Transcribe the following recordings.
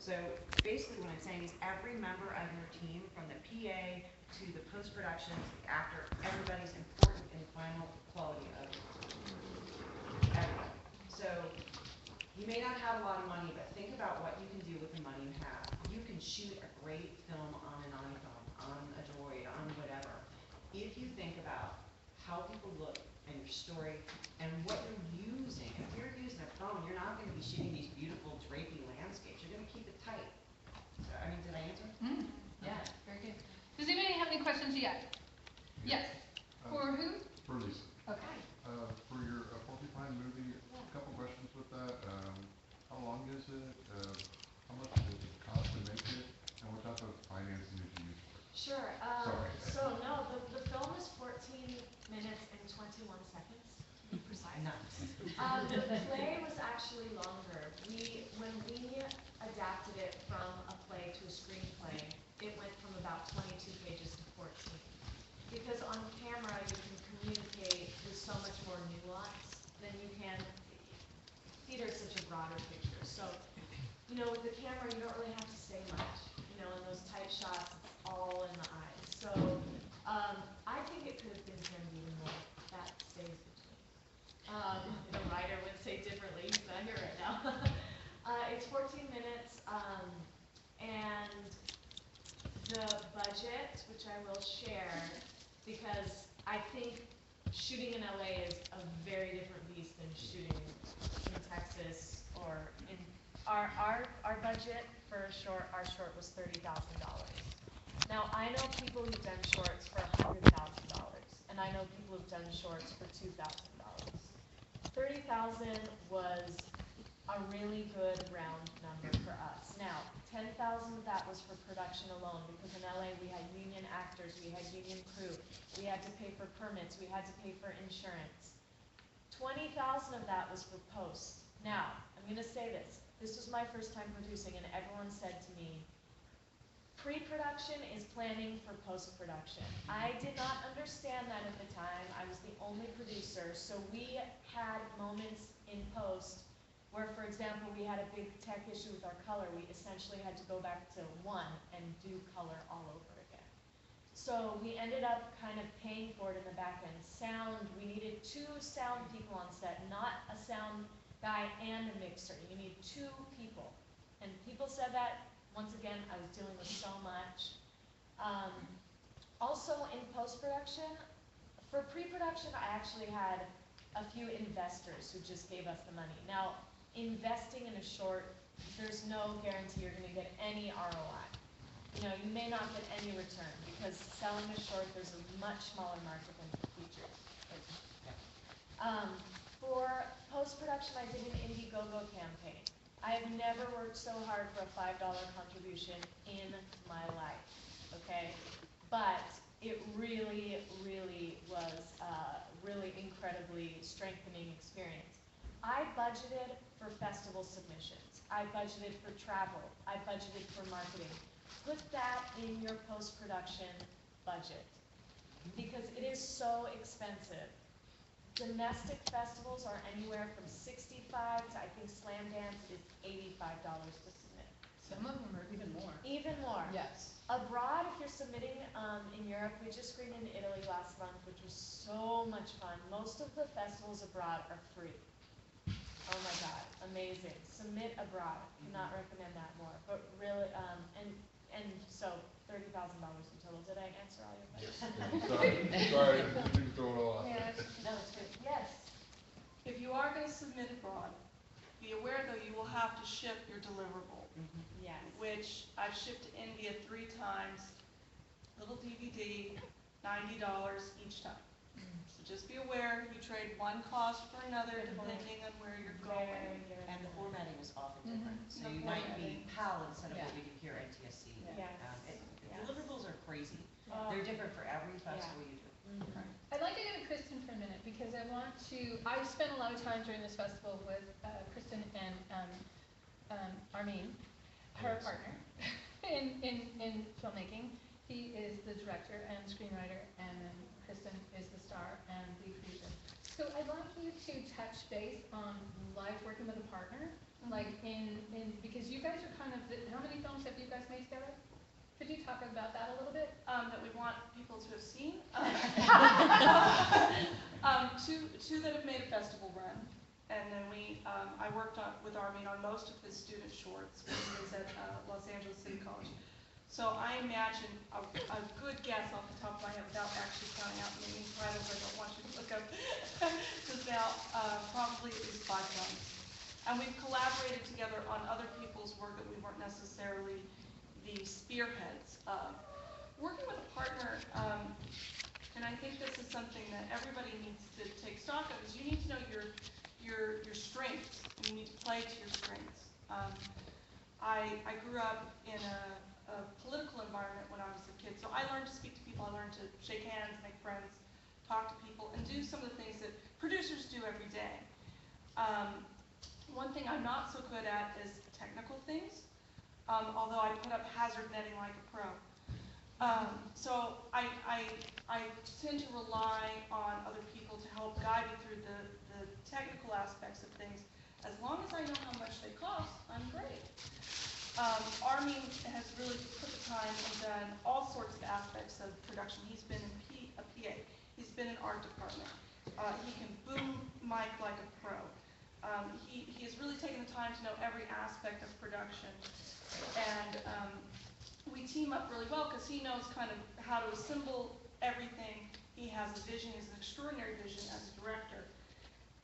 So basically what I'm saying is every member of your team, from the PA to the post-production to the actor, everybody's important in the final quality of everybody. So you may not have a lot of money, but think about what you can do with the money you have. You can shoot a great film on an iPhone, on a Droid, on whatever. If you think about how people look and your story and what you're using. If you're using a phone, you're not going to be shooting these beautiful drapey landscapes. You're going to keep it tight. So, I mean, did I answer? Yeah, very good. Does anybody have any questions yet? Yes. For who? For Lisa. Okay. For your Porcupine movie, a couple questions with that. How long is it? How much did it cost to make it? And what type of financing did you use for it? Sure. Sorry. So no, the film is 14 minutes and 21 seconds, to be precise. Nice. The play was actually longer. When we adapted it from a play to a screenplay, it went from about 22 pages to 14. Because on camera you can communicate with so much more nuance than you can. Theater is such a broader picture. So, with the camera you don't really have to say much. In those tight shots, it's all in the eyes. So, I think it could have been trimmed even more. That stays between. The writer would say differently, he's not here right now. It's 14 minutes, and the budget, which I will share, because I think shooting in LA is a very different beast than shooting in Texas or in our budget for our short was $30,000. Now I know people who've done shorts for $100,000, and I know people who've done shorts for $2,000. 30,000 was a really good round number for us. Now, 10,000 of that was for production alone, because in LA we had union actors, we had union crew, we had to pay for permits, we had to pay for insurance. 20,000 of that was for post. Now, I'm going to say this. This was my first time producing, and everyone said to me, pre-production is planning for post-production. I did not understand that at the time. I was the only producer, so we had moments in post where, for example, we had a big tech issue with our color. We essentially had to go back to 1 and do color all over again. So we ended up kind of paying for it in the back end. Sound, we needed 2 sound people on set, not a sound guy and a mixer. You need 2 people. And people said that. Once again, I was dealing with so much. Also in post-production, for pre-production, I actually had a few investors who just gave us the money. Now, investing in a short, there's no guarantee you're going to get any ROI. You may not get any return, because selling a short, there's a much smaller market than for features. For post-production, I did an Indiegogo campaign. I have never worked so hard for a $5 contribution in my life, okay? But it really, really was a really incredibly strengthening experience. I budgeted for festival submissions. I budgeted for travel. I budgeted for marketing. Put that in your post-production budget, because it is so expensive. Domestic festivals are anywhere from $65 to, I think Slam Dance is $85 to submit. Some of them are even more. Even more. Yes. Abroad, if you're submitting in Europe, we just screened in Italy last month, which was so much fun. Most of the festivals abroad are free. Oh my God, amazing. Submit abroad. Cannot recommend that more. But really, and so $30,000 in total. Did I answer all your questions? Yes. Sorry, you didn't throw it all out there. No, it's good. Yes. If you are going to submit abroad, be aware though you will have to ship your deliverable, Yes. which I've shipped to India 3 times. Little DVD, $90 each time. So just be aware you trade one cost for another depending on where you're going. And the formatting is often different. So you might be PAL instead of what we do here at TSC. Yes. Deliverables are crazy. Oh. They're different for every festival you do. I'd like to go to Kristen for a minute, because I've spent a lot of time during this festival with Kristen and Armin, her partner, in filmmaking. He is the director and screenwriter, and then Kristen is the star and the producer. So I'd like you to touch base on life working with a partner, like because you guys are kind of, how many films have you guys made together? Could you talk about that a little bit? That we want people to have seen. Two that have made a festival run, and then I worked with Armin on most of his student shorts when he was at Los Angeles City College. So I imagine a good guess off the top of my head, without actually counting out naming titles, I don't want you to look up, is now probably at least 5 films. And we've collaborated together on other people's work that we weren't necessarily the spearheads of. Working with a partner, and I think this is something that everybody needs to take stock of, is you need to know your strengths, and you need to play to your strengths. I grew up in a political environment when I was a kid, so I learned to speak to people, I learned to shake hands, make friends, talk to people, and do some of the things that producers do every day. One thing I'm not so good at is technical things, although I put up hazard netting like a pro. So I tend to rely on other people to help guide me through the technical aspects of things. As long as I know how much they cost, I'm great. Armin has really put the time and done all sorts of aspects of production. He's been a PA. He's been in art department. He can boom mic like a pro. He has really taken the time to know every aspect of production. And we team up really well because he knows kind of how to assemble everything. He has a vision. He has an extraordinary vision as a director.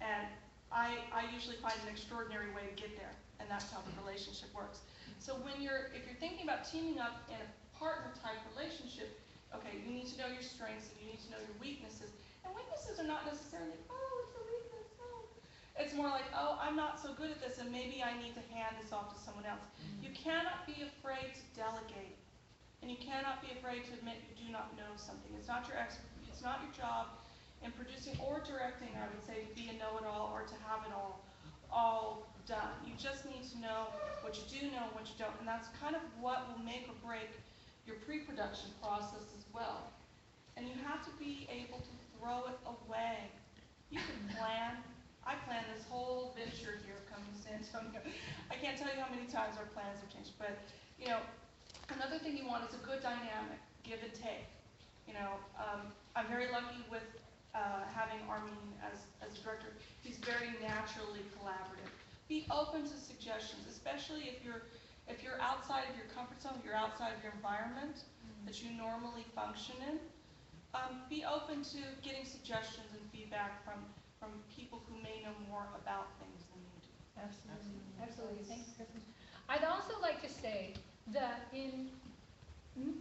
And I usually find an extraordinary way to get there, and that's how the relationship works. So if you're thinking about teaming up in a partner type relationship, okay, you need to know your strengths and you need to know your weaknesses. And weaknesses are not necessarily, oh, it's a weakness, no. It's more like, oh, I'm not so good at this and maybe I need to hand this off to someone else. You cannot be afraid to delegate. And you cannot be afraid to admit you do not know something. It's not your it's not your job in producing or directing, I would say, to be a know-it-all or to have it all done. You just need to know what you do know and what you don't, and that's kind of what will make or break your pre-production process as well. And you have to be able to throw it away. You can plan. I planned this whole venture here coming to San Antonio. I can't tell you how many times our plans have changed, but you know, another thing you want is a good dynamic, give and take. You know, I'm very lucky with having Armin as a director. He's very naturally collaborative. Be open to suggestions, especially if you're outside of your comfort zone, you're outside of your environment that you normally function in. Be open to getting suggestions and feedback from people who may know more about things than you do. Absolutely. Absolutely. Thanks, Kristen. I'd also like to say that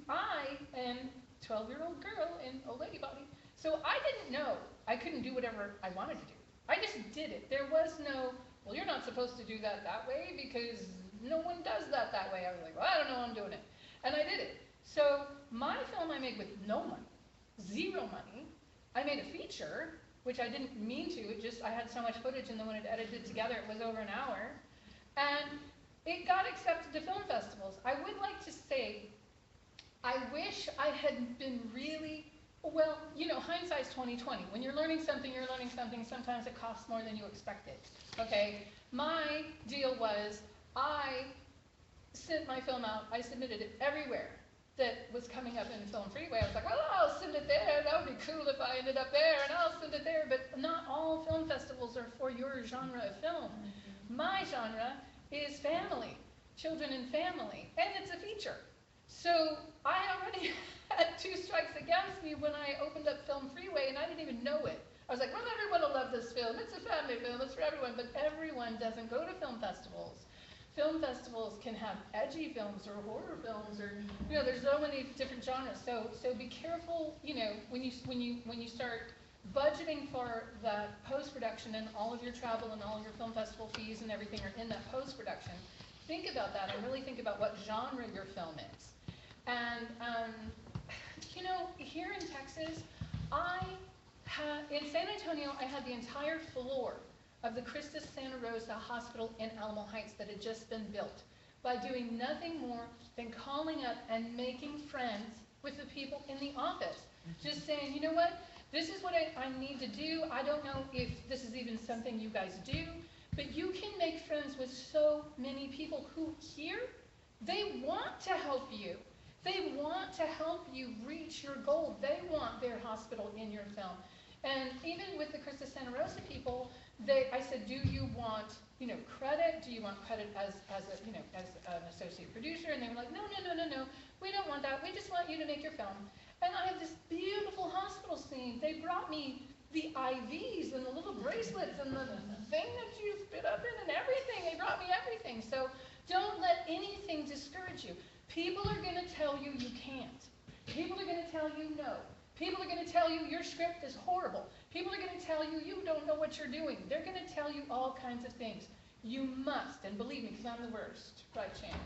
I am a 12-year-old girl in old lady body, so I didn't know I couldn't do whatever I wanted to do. I just did it. There was no, well, you're not supposed to do that way because no one does that way. I was like, well, I don't know, I'm doing it. And I did it. So my film I made with no money, 0 money. I made a feature, which I didn't mean to. I had so much footage, and then when it edited together, it was over an hour. And it got accepted to film festivals. I would like to say, I wish I had been really, well, you know, hindsight's 20/20. When you're learning something, sometimes it costs more than you expected, okay? My deal was, I sent my film out, I submitted it everywhere that was coming up in Film Freeway. I was like, well, I'll send it there, that would be cool if I ended up there, and I'll send it there, but not all film festivals are for your genre of film. My genre is family, children and family, and it's a feature. So I already had 2 strikes against me when I opened up Film Freeway, and I didn't even know it. I was like, well, everyone will love this film. It's a family film. It's for everyone. But everyone doesn't go to film festivals. Film festivals can have edgy films or horror films, or you know, there's so many different genres. So be careful. You know, when you start budgeting for the post-production, and all of your travel and all of your film festival fees and everything are in that post-production, think about that and really think about what genre your film is. And you know, here in Texas, in San Antonio, I had the entire floor of the Christus Santa Rosa Hospital in Alamo Heights that had just been built by doing nothing more than calling up and making friends with the people in the office. Just saying, you know what, this is what I need to do. I don't know if this is even something you guys do, But you can make friends with so many people who here, they want to help you. They want to help you reach your goal. They want their hospital in your film. And even with the Krista Santa Rosa people, I said, do you want, credit? Do you want credit as an associate producer? And they were like, no, we don't want that. We just want you to make your film. And I have this beautiful hospital scene. They brought me the IVs and the little bracelets and the thing that you spit up in and everything. They brought me everything. So don't let anything discourage you. People are going to tell you you can't. People are going to tell you no. People are going to tell you your script is horrible. People are going to tell you you don't know what you're doing. They're going to tell you all kinds of things. You must, and believe me, because I'm the worst, right, Shannon?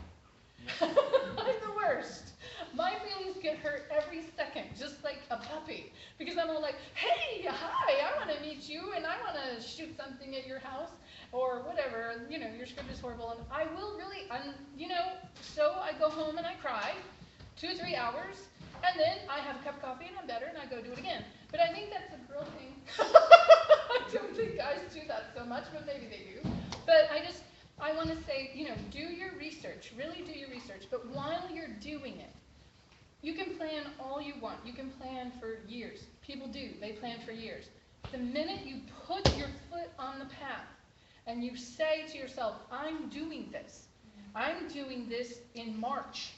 I'm the worst. My feelings get hurt every second, just like a puppy. Because I'm all like, hey, hi, I want to meet you, and I want to shoot something at your house, or whatever. Your script is horrible, and I will really, so I go home and I cry 2 or 3 hours, and then I have a cup of coffee and I'm better, and I go do it again. But I think that's a girl thing. I don't think guys do that so much, but maybe they do. But I want to say, do your research, really do your research, but while you're doing it, you can plan all you want. You can plan for years. People do. They plan for years. The minute you put your foot on the path and you say to yourself, I'm doing this. I'm doing this in March.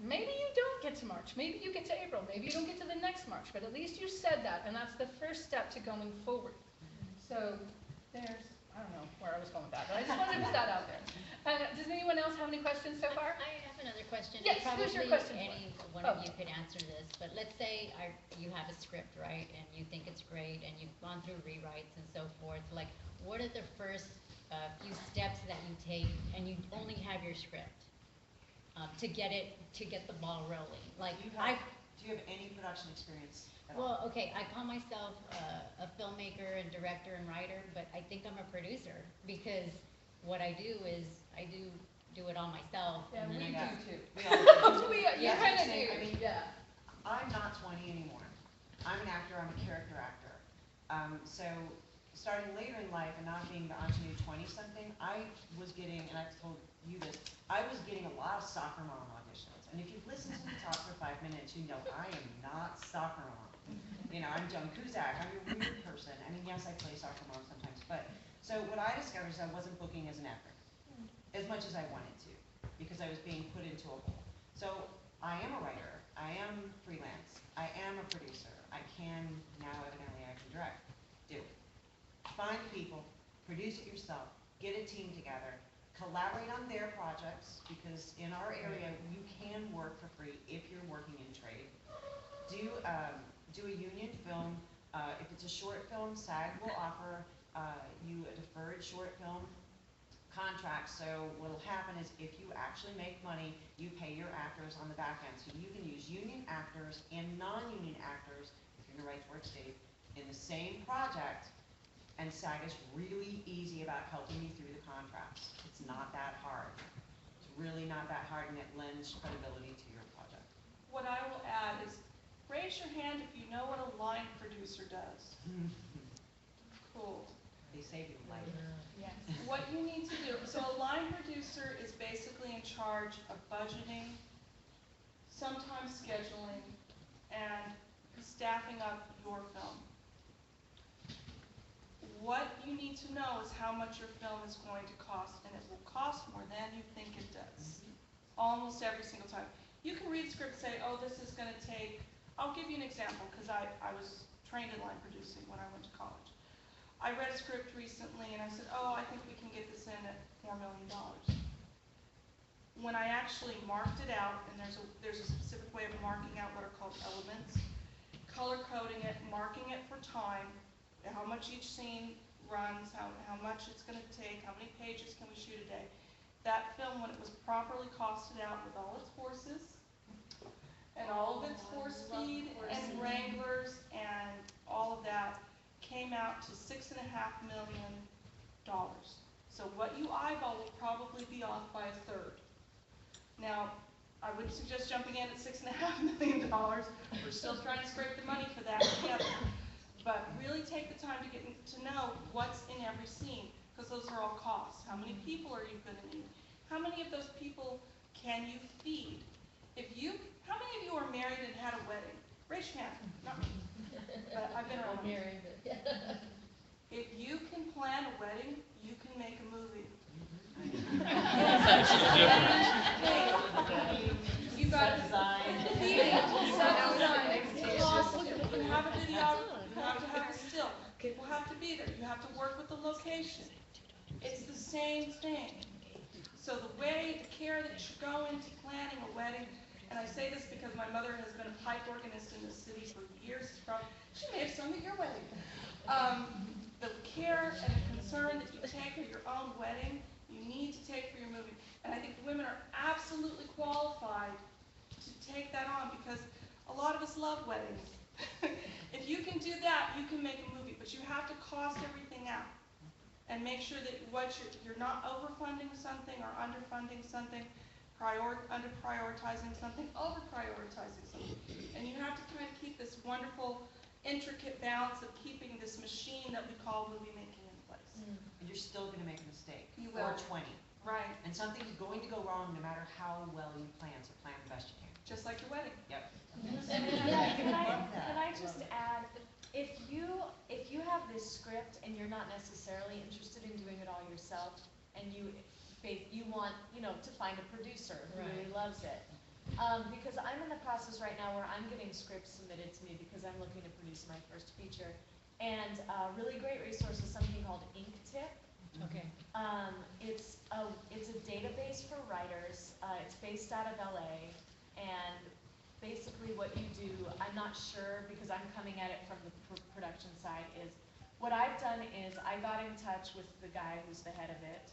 Maybe you don't get to March. Maybe you get to April. Maybe you don't get to the next March. But at least you said that, and that's the first step to going forward. So I don't know where I was going with that, but I just wanted to put that out there. Does anyone else have any questions so far? I have another question. Yes, who's your question for? Any one of you could answer this, but let's say you have a script, right, and you think it's great, and you've gone through rewrites and so forth. Like, what are the first few steps that you take, and you only have your script to get the ball rolling? Like, Do you have any production experience at all? well, okay, I call myself a filmmaker and director and writer, but I think I'm a producer because what I do is I do it all myself. Yeah, and then we I do too. We all do. You Yeah, kind of same. do. I mean, Yeah. I'm not 20 anymore. I'm an actor, I'm a character actor. So starting later in life and not being the ingenue 20-something, I was getting, and I've told you this, I was getting a lot of soccer mom auditions. And if you've listened to me talk for 5 minutes, you know I am not soccer mom. I'm Joan Cusack, I'm your weird person. I mean, yes, I play soccer mom sometimes, but, so what I discovered is I wasn't booking as an actor, as much as I wanted to, because I was being put into a hole. So I am a writer, I am freelance, I am a producer, I can, now evidently I can direct, do it. Find people, produce it yourself, get a team together, collaborate on their projects, because in our area, you can work for free if you're working in trade. Do a union film. If it's a short film, SAG will offer you a deferred short film contract. So what'll happen is if you actually make money, you pay your actors on the back end. So you can use union actors and non-union actors, if you're in the right to work state, in the same project. And SAG is really easy about helping you through the contracts. It's not that hard. It's really not that hard, and it lends credibility to your project. What I will add is, raise your hand if you know what a line producer does. Cool. They save you life. Yes. What you need to do, so a line producer is basically in charge of budgeting, sometimes scheduling, and staffing up your film. What you need to know is how much your film is going to cost, and it will cost more than you think it does. Almost every single time. You can read a script and say, oh, this is going to take, I'll give you an example, because I was trained in line producing when I went to college. I read a script recently and I said, oh, I think we can get this in at $4 million. When I actually marked it out, and there's a specific way of marking out what are called elements, color coding it, marking it for time, how much each scene runs, how much it's going to take, how many pages can we shoot a day. That film, when it was properly costed out with all its horses, and all of its force feed and wranglers and all of that, came out to $6.5 million. So what you eyeball will probably be off by 1/3. Now, I would suggest jumping in at $6.5 million. We're still trying to scrape the money for that together. But really take the time to get to know what's in every scene. because those are all costs. How many people are you gonna need? How many of those people can you feed? How many of you are married and had a wedding? Raise your hand, not me, but I've been around. If you can plan a wedding, you can make a movie. You got design. You can have a videographer, you have to have a still, people have to be there, you have to work with the location. It's the same thing. So the care that should go into planning a wedding, and I say this because my mother has been a pipe organist in this city for years, she may have sung at your wedding. The care and the concern that you take for your own wedding, you need to take for your movie. And I think women are absolutely qualified to take that on because a lot of us love weddings. If you can do that, you can make a movie, but you have to cost everything out and make sure that you're not overfunding something or underfunding something, under-prioritizing something, over-prioritizing something. And you have to kind of keep this wonderful, intricate balance of keeping this machine that we call movie making in place. And you're still gonna make a mistake. You will. Or 20. Right, And something's going to go wrong no matter how well you plan, so plan the best you can. just like your wedding. Yep. Can I just add, if you have this script and you're not necessarily interested in doing it all yourself, and you want, to find a producer who really loves it. Because I'm in the process right now where I'm getting scripts submitted to me because I'm looking to produce my first feature. And a really great resource is something called Inktip. Okay. It's a database for writers. It's based out of LA, and basically what you do, I'm not sure because I'm coming at it from the production side, is what I've done is I got in touch with the guy who's the head of it.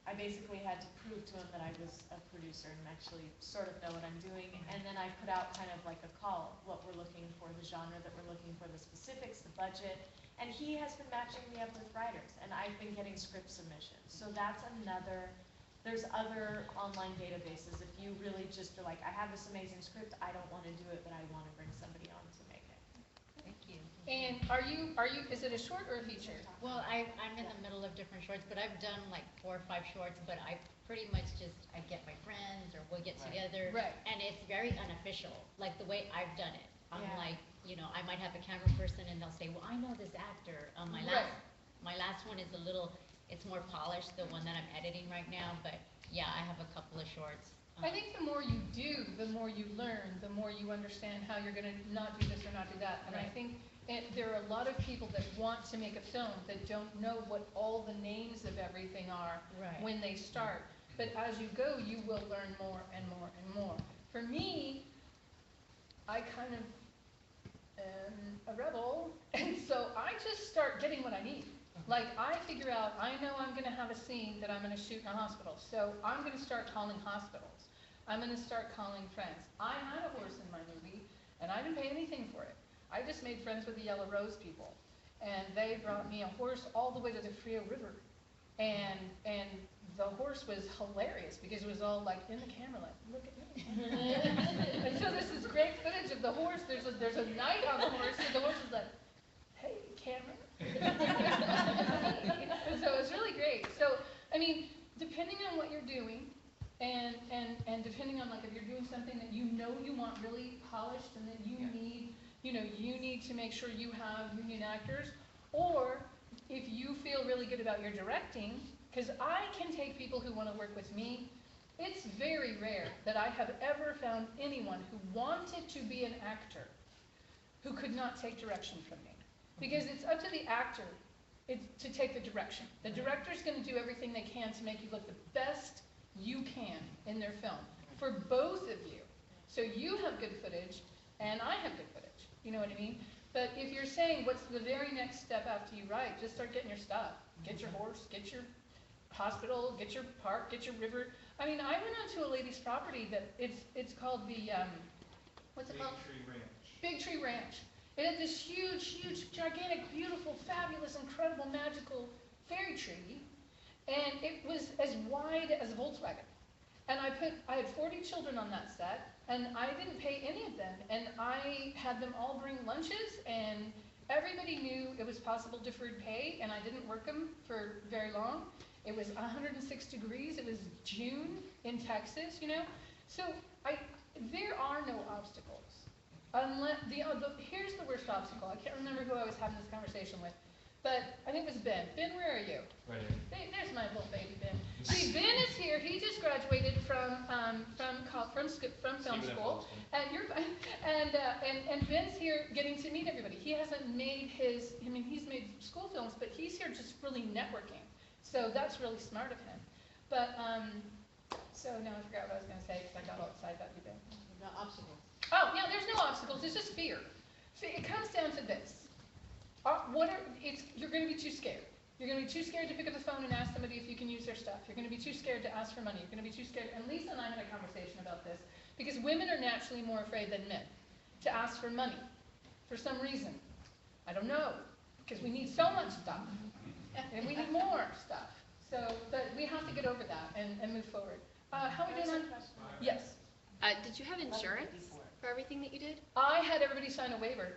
I basically had to prove to him that I was a producer and actually sort of know what I'm doing, and then I put out kind of like a call, what we're looking for, the genre that we're looking for, the specifics, the budget, and he has been matching me up with writers, and I've been getting script submissions. So that's there's other online databases. If you really just are like, I have this amazing script, I don't want to do it, but I want to bring somebody on to make it. Thank you. And is it a short or a feature? Well, I'm in the middle of different shorts, but I've done like 4 or 5 shorts, but I pretty much I get my friends or we'll get together. Right. And it's very unofficial, like the way I've done it. I'm Yeah. like, I might have a camera person and they'll say, well, I know this actor. My last one is it's more polished, the one that I'm editing right now, but yeah, I have a couple of shorts. I think the more you do, the more you learn, the more you understand how you're gonna not do this or not do that. And I Right. think there are a lot of people that want to make a film that don't know what all the names of everything are Right. when they start. But as you go, you will learn more and more and more. For me, I kind of am a rebel, and so I just start getting what I need. Like, I figure out, I know I'm gonna have a scene that I'm gonna shoot in a hospital, so I'm gonna start calling hospitals. I'm gonna start calling friends. I had a horse in my movie, and I didn't pay anything for it. I just made friends with the Yellow Rose people, and they brought me a horse all the way to the Frio River. And the horse was hilarious, because it was all like in the camera, like, look at me. And so this is great footage of the horse. There's a knight on the horse, and the horse is like, hey, camera. So it's really great. So, I mean, depending on what you're doing, and depending on, like, if you're doing something that you want really polished, and that you need, you need to make sure you have union actors, or if you feel really good about your directing, because I can take people who want to work with me. It's very rare that I have ever found anyone who wanted to be an actor who could not take direction from me. Because it's up to the actor to take the direction. The director's going to do everything they can to make you look the best you can in their film, for both of you. So you have good footage, and I have good footage. You know what I mean? But if you're saying, what's the very next step after you write, just start getting your stuff. Get your horse, get your hospital, get your park, get your river. I mean, I went onto a lady's property that it's called the, what's it called? Big Tree Ranch. Big Tree Ranch. It had this huge, gigantic, beautiful, fabulous, incredible, magical fairy tree, and it was as wide as a Volkswagen. And I had 40 children on that set, and I didn't pay any of them, and I had them all bring lunches, and Everybody knew it was possible deferred pay, and I didn't work them for very long. It was 106 degrees, it was June in Texas, you know? So there are no obstacles. Unless, here's the worst obstacle. I can't remember who I was having this conversation with, but I think it was Ben. Ben, where are you? Right here. There's my little baby Ben. See, Ben is here. He just graduated from film school, and and Ben's here getting to meet everybody. He hasn't made his. I mean, he's made school films, but he's here just really networking. So that's really smart of him. But so now I forgot what I was going to say because I got all excited about you, Ben. The obstacles. Oh, yeah, there's no obstacles. It's just fear. See, it comes down to this. You're going to be too scared. You're going to be too scared to pick up the phone and ask somebody if you can use their stuff. You're going to be too scared to ask for money. You're going to be too scared. And Lisa and I had a conversation about this because women are naturally more afraid than men to ask for money for some reason. I don't know, because we need so much stuff and we need more stuff. So, but we have to get over that and move forward. How are we doing on? Yes. Did you have insurance for everything that you did? I had everybody sign a waiver.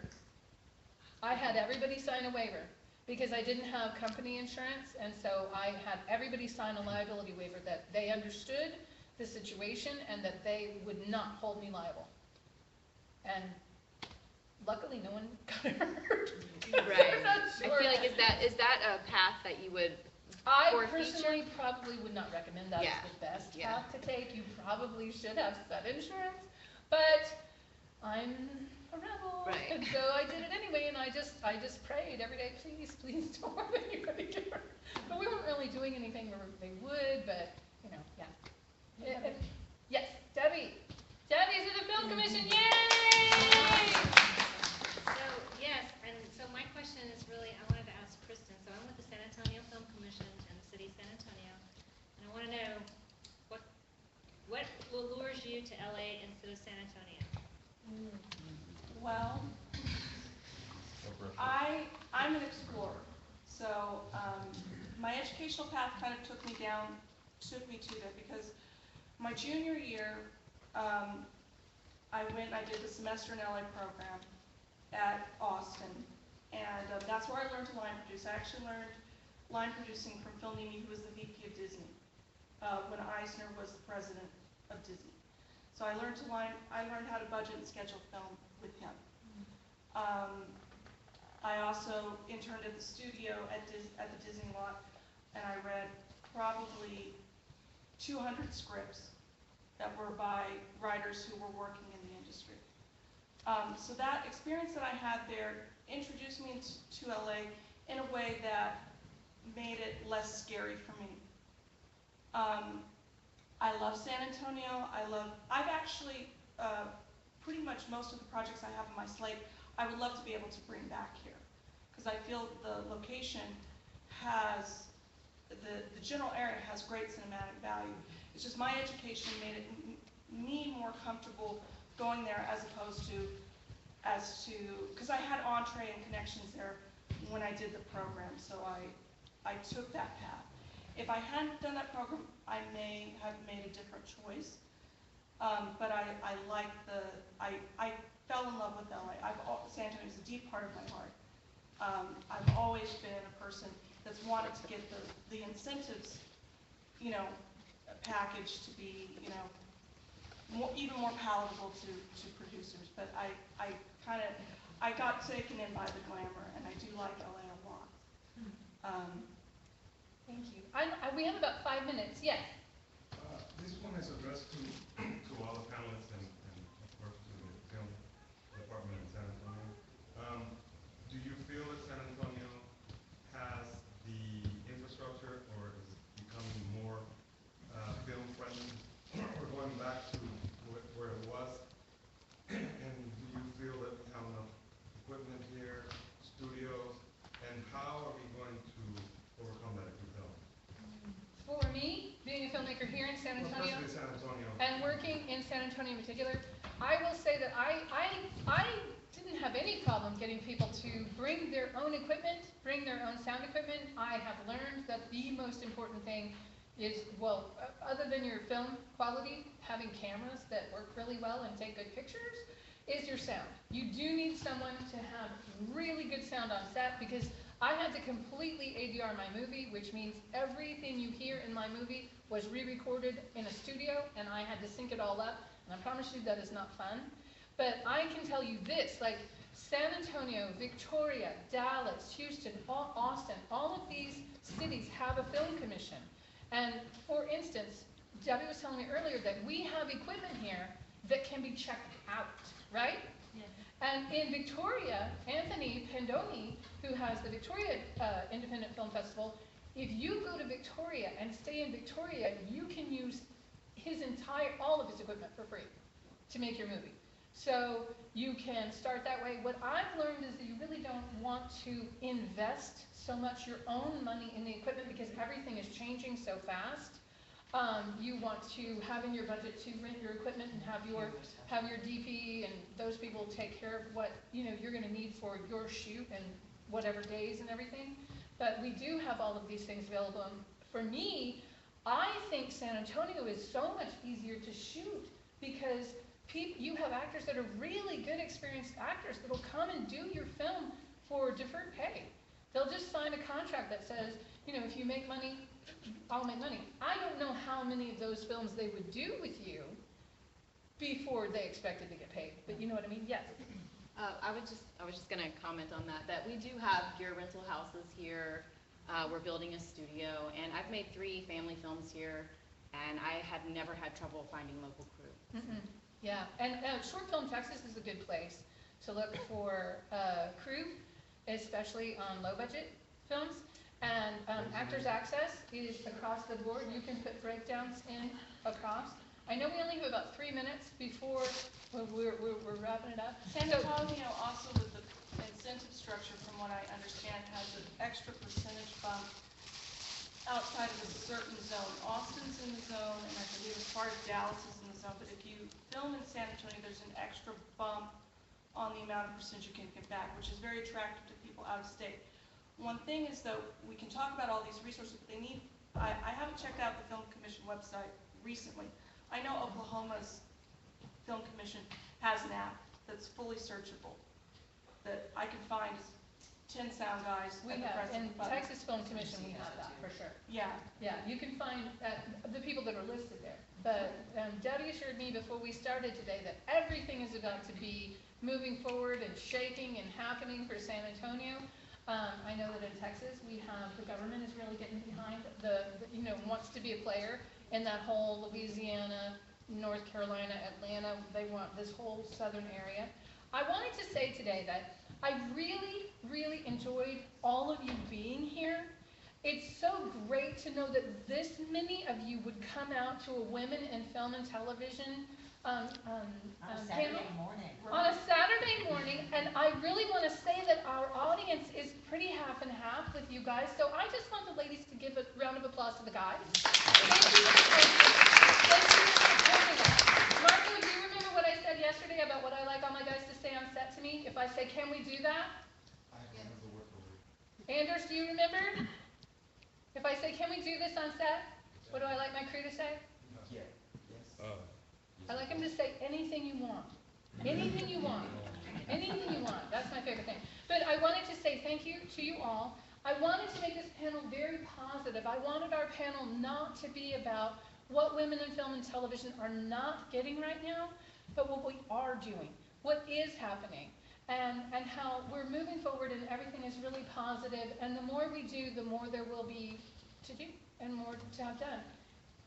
Because I didn't have company insurance, and so I had everybody sign a liability waiver that they understood the situation and that they would not hold me liable. And luckily, no one got hurt. Right. I'm not sure. I feel like is that a path that you would? I for personally future? probably would not recommend that Yeah. as the best Yeah. path to take. You probably should have that insurance, but I'm a rebel, Right. and so I did it anyway. And I just prayed every day, please don't let anybody get hurt. But we weren't really doing anything where they would, but you know, yeah. Yes, Debbie's in the film commission, yay! So, yes, and so my question is really, I wanted to ask Kristen, so I'm with the San Antonio Film Commission in the city of San Antonio, and I want to know what allures you to LA instead of San Antonio? Well, I'm an explorer, so my educational path kind of took me to there because my junior year, I did the semester in LA program at Austin, and that's where I learned to line produce. I actually learned line producing from Phil Nemi, who was the VP of Disney when Eisner was the president of Disney. So I learned how to budget and schedule film with him. I also interned at the studio at the Disney lot, and I read probably 200 scripts that were by writers who were working in the industry. So that experience that I had there introduced me to LA in a way that made it less scary for me. I love San Antonio. I've actually, pretty much most of the projects I have on my slate, I would love to be able to bring back here. Because I feel the location has, the general area has great cinematic value. It's just my education made me more comfortable going there as opposed to, because I had entree and connections there when I did the program, so I took that path. If I hadn't done that program, I may have made a different choice. But I fell in love with LA. San Antonio is a deep part of my heart. I've always been a person that's wanted to get the incentives, package to be, even more palatable to producers. But I got taken in by the glamour, and I do like LA a lot. Thank you. We have about 5 minutes. Yes. This one is addressed to all the panelists and of course to the film department in San Antonio. Do you feel that San Antonio has the infrastructure or is becoming more film friendly or going back to where it was? And do you feel that we have enough equipment here, studios, and how are we going to overcome that if we don't? For me, being a filmmaker here in San Antonio, Especially San Antonio. and working in San Antonio in particular, I will say that I didn't have any problem getting people to bring their own equipment, bring their own sound equipment. I have learned that the most important thing is, well, other than your film quality, having cameras that work really well and take good pictures is your sound. You do need someone to have really good sound on set, because I had to completely ADR my movie, which means everything you hear in my movie was re-recorded in a studio, and I had to sync it all up, and I promise you that is not fun. But I can tell you this, like San Antonio, Victoria, Dallas, Houston, Austin, all of these cities have a film commission. And for instance, Debbie was telling me earlier that we have equipment here that can be checked out, right? Yeah. And in Victoria, Anthony Pendoni, who has the Victoria Independent Film Festival, if you go to Victoria and stay in Victoria, you can use all of his equipment for free to make your movie. So you can start that way. What I've learned is that you really don't want to invest so much your own money in the equipment, because everything is changing so fast. You want to have in your budget to rent your equipment and have your DP and those people take care of what you're going to need for your shoot and whatever days and everything. But we do have all of these things available. And for me, I think San Antonio is so much easier to shoot, because you have actors that are really good, experienced actors that will come and do your film for deferred pay. They'll just sign a contract that says, if you make money, I'll make money. I don't know how many of those films they would do with you before they expected to get paid, but you know what I mean? Yes. I was just gonna comment on that we do have gear rental houses here. We're building a studio, and I've made 3 family films here, and I have never had trouble finding local crew. Yeah, and Short Film Texas is a good place to look for crew, especially on low-budget films. And Actors Access is across the board. You can put breakdowns in across. I know we only have about 3 minutes before we're wrapping it up. San Antonio also, with the incentive structure, from what I understand, has an extra percentage bump outside of a certain zone. Austin's in the zone, and I believe part of Dallas is in the zone, but if you film in San Antonio, there's an extra bump on the amount of percentage you can get back, which is very attractive to people out of state. One thing is, though, we can talk about all these resources, but I haven't checked out the Film Commission website recently. I know Oklahoma's Film Commission has an app that's fully searchable, that I can find 10 sound guys We at the have, press in button. Texas Film Commission, we have that for sure. Yeah. Yeah, you can find the people that are listed there. But Debbie assured me before we started today that everything is about to be moving forward and shaking and happening for San Antonio. I know that in Texas, the government is really getting behind wants to be a player in that whole Louisiana, North Carolina, Atlanta. They want this whole southern area. I wanted to say today that I really, really enjoyed all of you being here. It's so great to know that this many of you would come out to a Women in Film and Television On a Saturday morning. on a Saturday morning, and I really want to say that our audience is pretty half and half with you guys, so I just want the ladies to give a round of applause to the guys. Thank you for supporting us. Marco, do you remember what I said yesterday about what I like all my guys to say on set to me? If I say, can we do that? I remember word for word. Anders, do you remember? If I say, can we do this on set? What do I like my crew to say? Yeah. Yes. I like them to say anything you want. Anything you want. Anything you want. That's my favorite thing. But I wanted to say thank you to you all. I wanted to make this panel very positive. I wanted our panel not to be about what women in film and television are not getting right now, but what we are doing, what is happening, and how we're moving forward and everything is really positive. And the more we do, the more there will be to do and more to have done.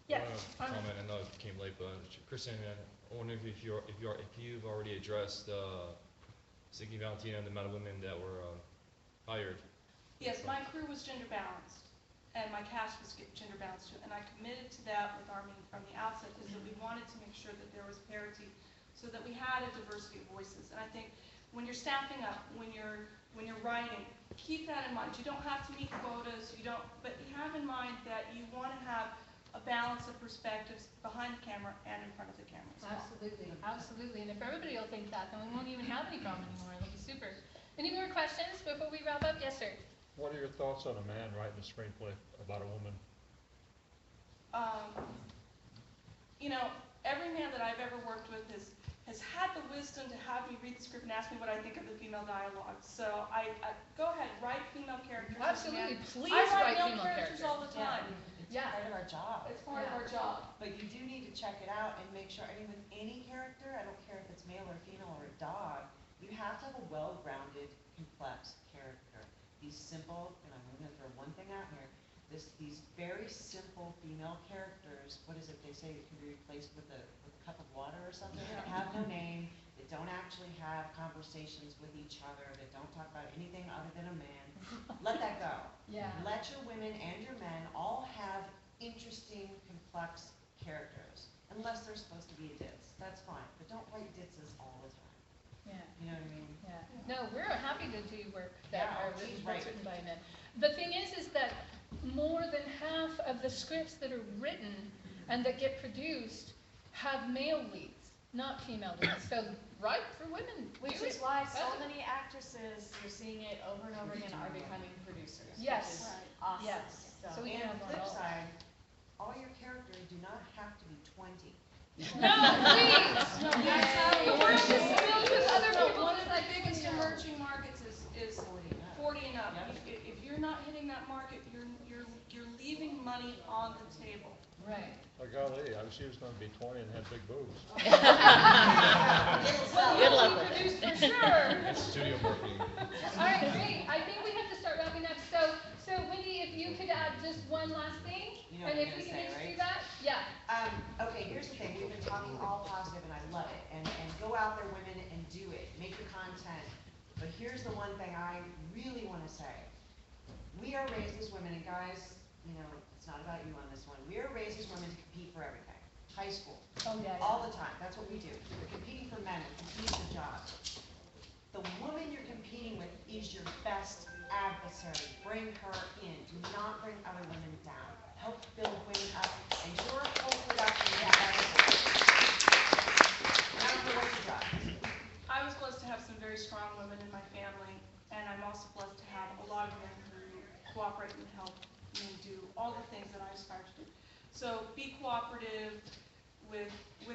Yes. Comment. I know it came late, but Kristen, I wonder if you've already addressed Ziggy Valentino and the amount of women that were hired. Yes, my crew was gender balanced, and my cast was gender balanced too, and I committed to that with Armin from the outset, is that we wanted to make sure that there was parity, so that we had a diversity of voices. And I think when you're staffing up, when you're writing, keep that in mind. You don't have to meet quotas, but you have in mind that you want to have a balance of perspectives behind the camera and in front of the camera as well. Absolutely, absolutely. And if everybody will think that, then we won't even have any problem anymore. It'll be super. Any more questions before we wrap up? Yes, sir. What are your thoughts on a man writing a screenplay about a woman? Every man that I've ever worked with has had the wisdom to have me read the script and ask me what I think of the female dialogue. So I go ahead, write female characters. Absolutely, please I write write male female characters all the time. It's Yeah. part of our job. It's part of Yeah. our job. But you do need to check it out and make sure, I mean, with any character, I don't care if it's male or female or a dog, you have to have a well-rounded, complex character. These simple, and I'm gonna throw one thing out here, these very simple female characters, what is it they say, it can be replaced with a cup of water or something, that have no name, that don't actually have conversations with each other, that don't talk about anything other than a man. Let that go. Yeah. Let your women and your men all have interesting, complex characters, unless they're supposed to be a ditz. That's fine, but don't write ditzes all the time. Yeah. You know what I mean? Yeah. No, we're happy to do work that Yeah, are please written, write. that's written by men. The thing is that more than half of the scripts that are written and that get produced have male leads, not female leads. So write for women. Which Do is it. why so That's- many actresses, you're seeing it over and over again, are becoming producers. Yes. Which is Right. awesome. Yes. So we can And have the one flip all. side, all your characters do not have to be 20. No, please. No, that's how The world is filled with other No, people. one of the biggest emerging markets is 40 and up. 40 and up. Yeah. If you're not hitting that market, you're leaving money on the table. Right. Oh, golly, she was gonna be 20 and had big boobs. Well, Good you'll luck be with it. produced for sure. It's studio marketing. All right, great. I think we have to start wrapping up. So Wendy, if you could add just one last thing, You know and what if I'm we gonna can say, just do that, yeah. Okay, here's the thing, we've been talking all positive and I love it, and go out there, women, and do it, make the content. But here's the one thing I really wanna say. We are raised as women, and guys, you know, it's not about you on this one, we are raised as women to compete for everything. High school, Oh, yeah, all the time, that's what we do. We're competing for men, we're competing for jobs. The woman you're competing with is your best adversary. Bring her in. Do not bring other women down. Help build women up, and your whole production is that. I don't care what your job is. I was blessed to have some very strong women in my family, and I'm also blessed to have a lot of men who cooperate and help me do all the things that I aspire to do. So be cooperative with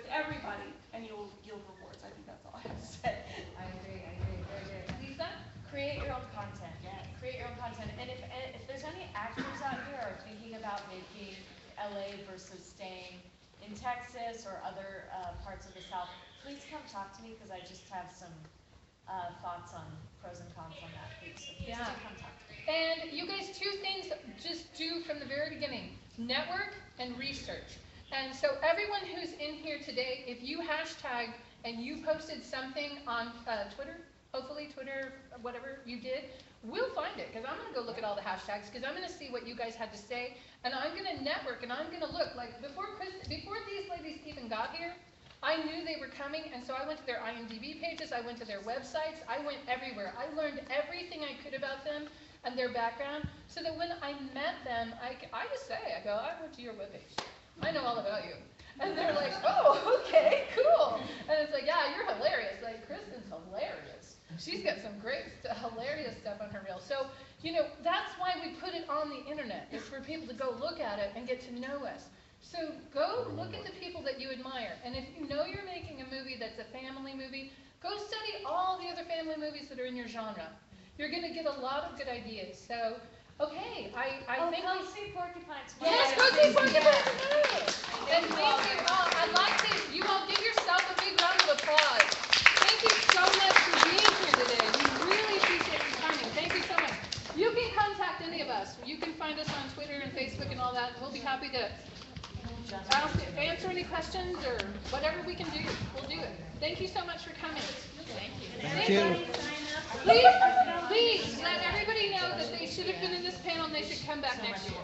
everybody, and you'll yield rewards. I think that's all I have to say. I agree, very good. Lisa? Create your own content. Create your own content. And if there's any actors out here who are thinking about making LA versus staying in Texas or other parts of the South, please come talk to me because I just have some thoughts on pros and cons on that. Please, so please Yeah. do come talk to me. And you guys, two things just do from the very beginning, network and research. And so everyone who's in here today, if you hashtag and you posted something on Twitter, hopefully Twitter, whatever you did, we'll find it, because I'm going to go look at all the hashtags, because I'm going to see what you guys had to say, and I'm going to network, and I'm going to look. Like, before these ladies even got here, I knew they were coming, and so I went to their IMDb pages, I went to their websites, I went everywhere. I learned everything I could about them and their background, so that when I met them, I just say, I go, I went to your webpage. I know all about you. And they're like, oh, okay, cool. And it's like, yeah, you're hilarious. Like, Kristen's hilarious. She's got some great, hilarious stuff on her reel. So, you know, that's why we put it on the internet, is for people to go look at it and get to know us. So go look at the people that you admire. And if you know you're making a movie that's a family movie, go study all the other family movies that are in your genre. You're going to get a lot of good ideas. So, okay, I think Come see Porcupine tomorrow. yes, go see Porcupine tomorrow. And thank you all. I'd like to, you all give yourself a big round of applause. Thank you so much for being here today. We really appreciate you coming. Thank you so much. You can contact any of us. You can find us on Twitter and Facebook and all that. We'll be happy to answer any questions or whatever we can do. We'll do it. Thank you so much for coming. Thank you. Thank you. Please let everybody know that they should have been in this panel and they should come back next year.